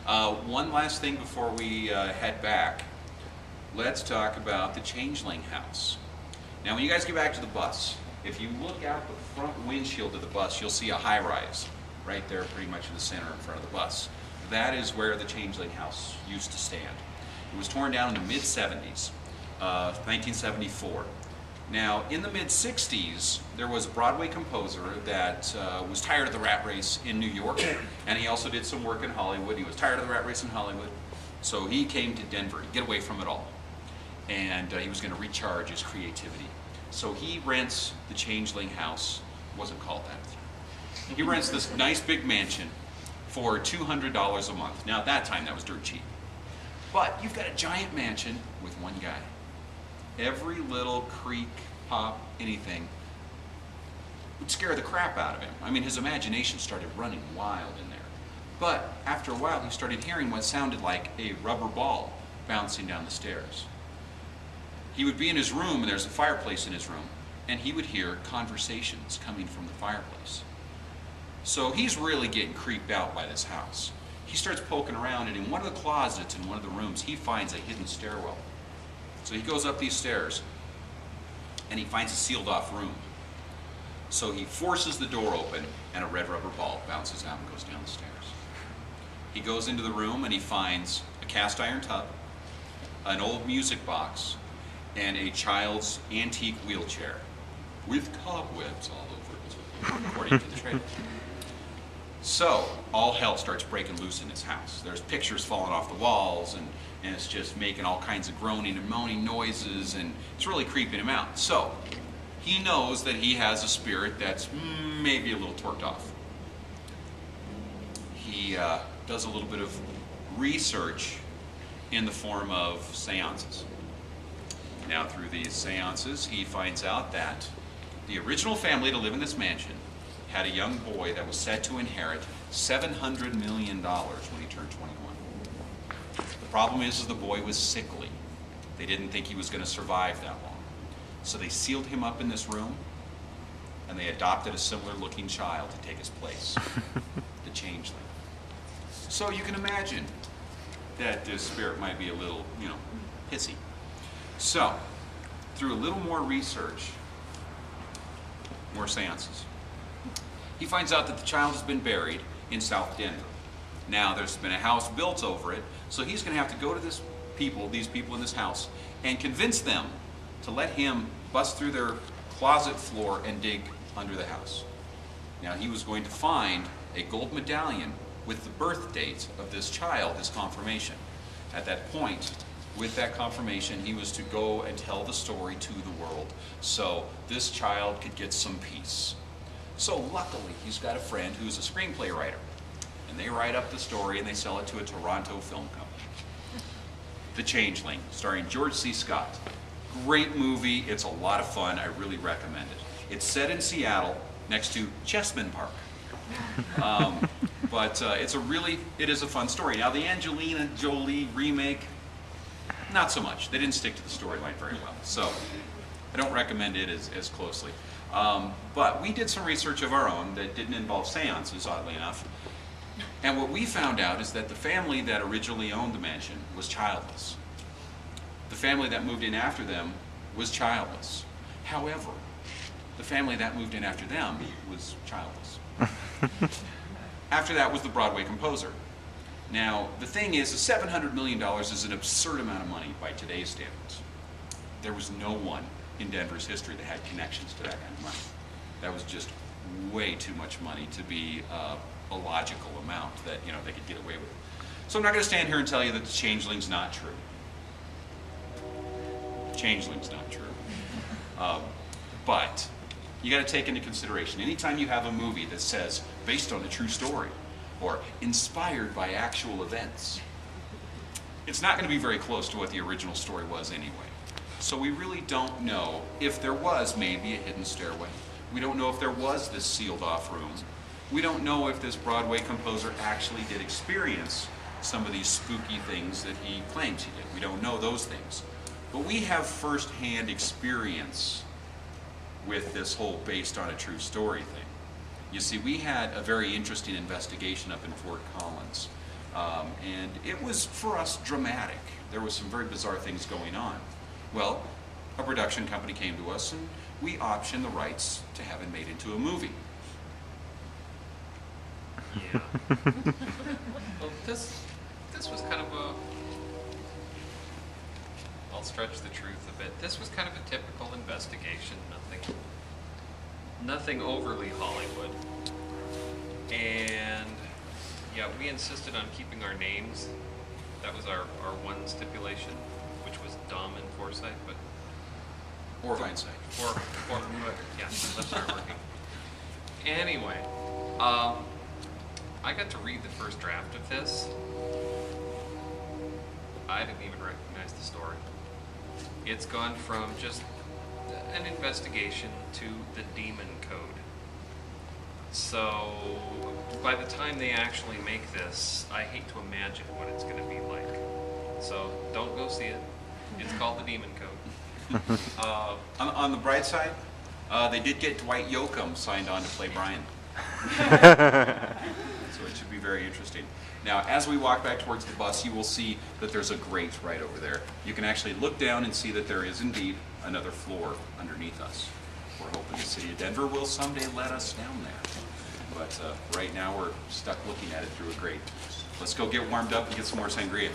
One last thing before we head back. Let's talk about the Changeling house. Now, when you guys get back to the bus, if you look out the front windshield of the bus, you'll see a high-rise right there pretty much in the center in front of the bus. That is where the Changeling house used to stand. It was torn down in the mid-70s, 1974. Now, in the mid-60s, there was a Broadway composer that was tired of the rat race in New York, and he also did some work in Hollywood. He was tired of the rat race in Hollywood, so he came to Denver to get away from it all. And he was going to recharge his creativity. So he rents the Changeling house. It wasn't called that. He rents this nice big mansion for $200 a month. Now, at that time, that was dirt cheap. But you've got a giant mansion with one guy. Every little creak, pop, anything would scare the crap out of him. I mean, his imagination started running wild in there. But after a while, he started hearing what sounded like a rubber ball bouncing down the stairs. He would be in his room, and there's a fireplace in his room, and he would hear conversations coming from the fireplace. So he's really getting creeped out by this house. He starts poking around, and in one of the closets in one of the rooms, he finds a hidden stairwell. So he goes up these stairs, and he finds a sealed-off room. So he forces the door open, and a red rubber ball bounces out and goes down the stairs. He goes into the room, and he finds a cast-iron tub, an old music box, and a child's antique wheelchair with cobwebs all over it, according to the trailer. So, all hell starts breaking loose in his house. There's pictures falling off the walls, and it's just making all kinds of groaning and moaning noises, and it's really creeping him out. So, he knows that he has a spirit that's maybe a little torqued off. He does a little bit of research in the form of seances. Now, through these seances, he finds out that the original family to live in this mansion had a young boy that was set to inherit $700 million when he turned 21. The problem is the boy was sickly. They didn't think he was going to survive that long. So they sealed him up in this room, and they adopted a similar-looking child to take his place, the Changeling. So you can imagine that this spirit might be a little, pissy. So, through a little more research, more seances, he finds out that the child has been buried in South Denver. Now, there's been a house built over it, so he's going to have to go to these people in this house, and convince them to let him bust through their closet floor and dig under the house. Now, he was going to find a gold medallion with the birth date of this child, this confirmation. At that point, with that confirmation, he was to go and tell the story to the world, so this child could get some peace. So luckily, he's got a friend who's a screenplay writer, and they write up the story and they sell it to a Toronto film company. The Changeling, starring George C. Scott. Great movie. It's a lot of fun. I really recommend it. It's set in Seattle, next to Chessman Park. But it is a fun story. Now, the Angelina Jolie remake, not so much. They didn't stick to the storyline very well, so I don't recommend it as closely. But we did some research of our own that didn't involve seances, oddly enough. And what we found out is that the family that originally owned the mansion was childless. The family that moved in after them was childless. However, the family that moved in after them was childless. After that was the Broadway composer. Now, the thing is, $700 million is an absurd amount of money by today's standards. There was no one in Denver's history that had connections to that kind of money. That was just way too much money to be a logical amount that they could get away with. So I'm not going to stand here and tell you that the Changeling's not true. The Changeling's not true. But you got to take into consideration, anytime you have a movie that says based on a true story or inspired by actual events, it's not going to be very close to what the original story was anyway. So we really don't know if there was maybe a hidden stairway. We don't know if there was this sealed off room. We don't know if this Broadway composer actually did experience some of these spooky things that he claims he did. We don't know those things. But we have first-hand experience with this whole based on a true story thing. You see, we had a very interesting investigation up in Fort Collins And it was, for us, dramatic. There was some very bizarre things going on. Well, a production company came to us and we optioned the rights to have it made into a movie. Yeah. Well, this was kind of a, I'll stretch the truth a bit. This was kind of a typical investigation, nothing overly Hollywood. And yeah, we insisted on keeping our names. That was our one stipulation, which was Dom and Forsyth, but Or hindsight. or yeah, let's start working. Anyway, I got to read the first draft of this. I didn't even recognize the story. It's gone from just an investigation to the demon code. So by the time they actually make this, I hate to imagine what it's going to be like. So don't go see it. It's called the Demon Code. On the bright side, they did get Dwight Yoakam signed on to play Brian. So it should be very interesting. Now, as we walk back towards the bus, you will see that there's a grate right over there. You can actually look down and see that there is indeed another floor underneath us. We're hoping the city of Denver will someday let us down there. But right now we're stuck looking at it through a grate. Let's go get warmed up and get some more sangria.